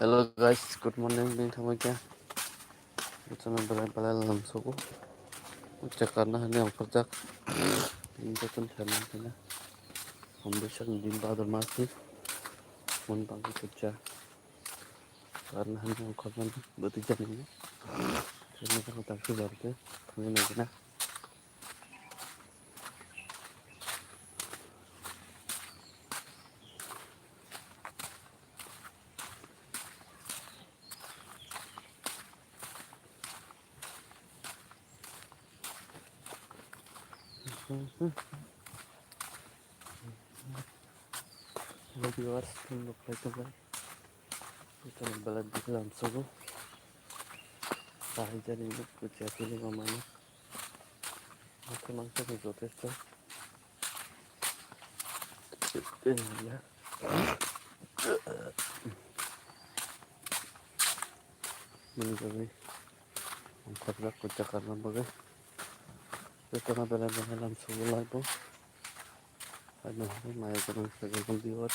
Hello guys, good morning nोंथांमोनखा जों बेलाय लामसोगौ उच्चाकारना होने अंफरजाक इनका कंठना हम बेशक दिन बाद मासी मन बांकी कुच्चा karena hanya korban bertiga ini karena kalau tak keluarga kami nak lebih luas untuk coba kita membalas di dalam suku sahaja ini kerja ini mamanya macam itu tes ini ya menjadi angkat kerja karena bagai kita membalas di dalam suku lagi ada maya kadang sebagai biwat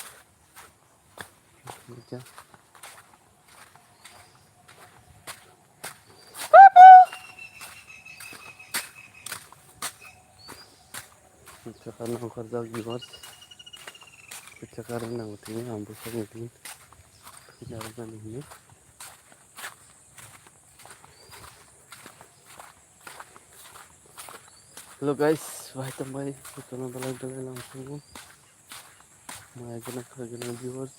macam kerja karena kerja biwat kerja karena ini ambus ini kendaraan ini Halo guys, wahai tembai kita nonton langsung maya kadang viewers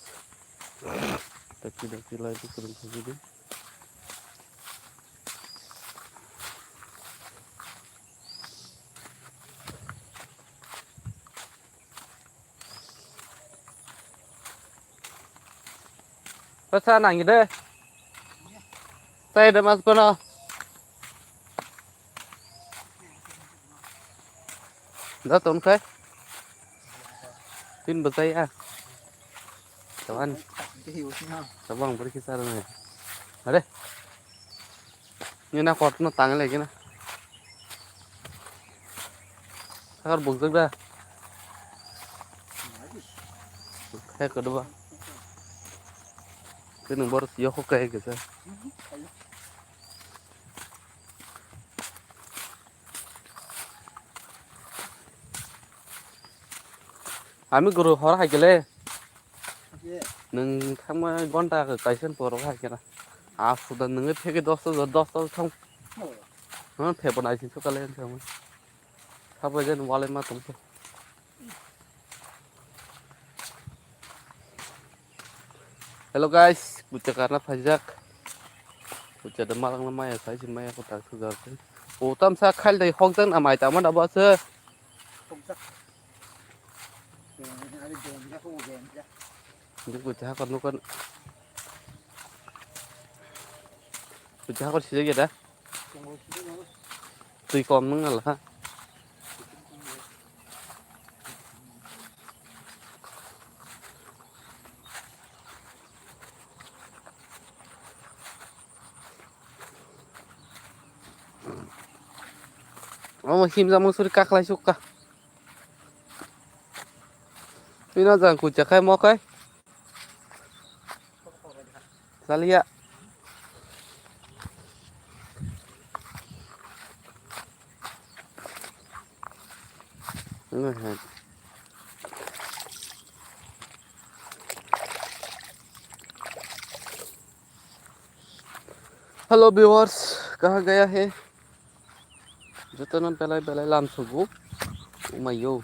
tapi lagi kurang video pesan nang gitu saya ada mas kono đó tốn khế tin bật tay à chào anh chào vâng bữa khi xa rồi này ở đây như nào cọt nó tăng cái này sao con buộc ra hay có đâu cái đường bò xíu không cây kìa sao আমি গরু হর হাইকেলে नों थांमा घन्टा गायसन पराव हायकेना आसुदा नोङो फेके 10 थां हां फेबनायसिन सकाले थांमा थाबाय जेन वाले मा दंथ हेलो गाइस बुच्चा karena pajak bucca da malang na maya sai sin maya ko tak sugar o tam sa khal dai hok dan amai ta man aba se Jadi bucah kon nu kon bucah kon sih gitu tùy con nó là mà chim ra một số các lại xúc cả vì nó rằng cụ chả khai móc ấy ra li ạ đúng rồi hello viewers कहाँ गया है जतन बेलाय लाम सुगु उमायो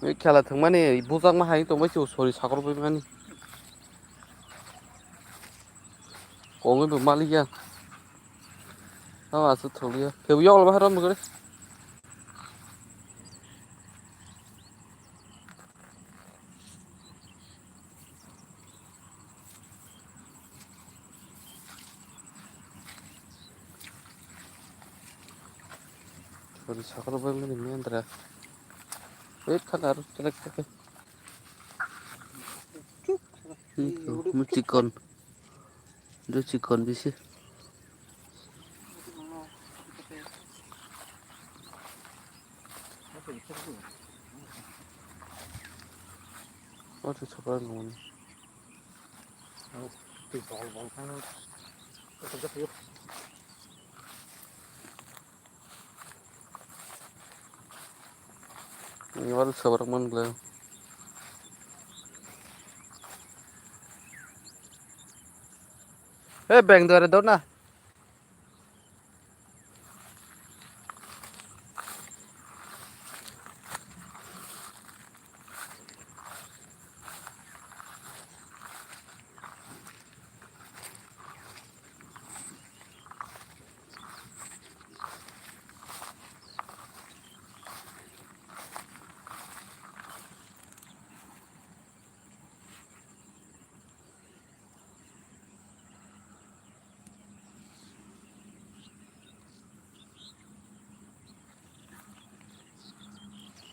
बे खेला थां माने बुजां मा हाय दंबाय सो सरि सागरबाय माने गङै बो मालिया आसु थलिया केबियाव अलबा हरम मगरे सरि सागरबाय माने Mendra wait kan harus jelek pakai cikon itu cikon bisa Itu sekarang ngomong. Di bol-bol kan tetap yuk. Ini baru seberang man gila. Bang, tuh ada daun nah.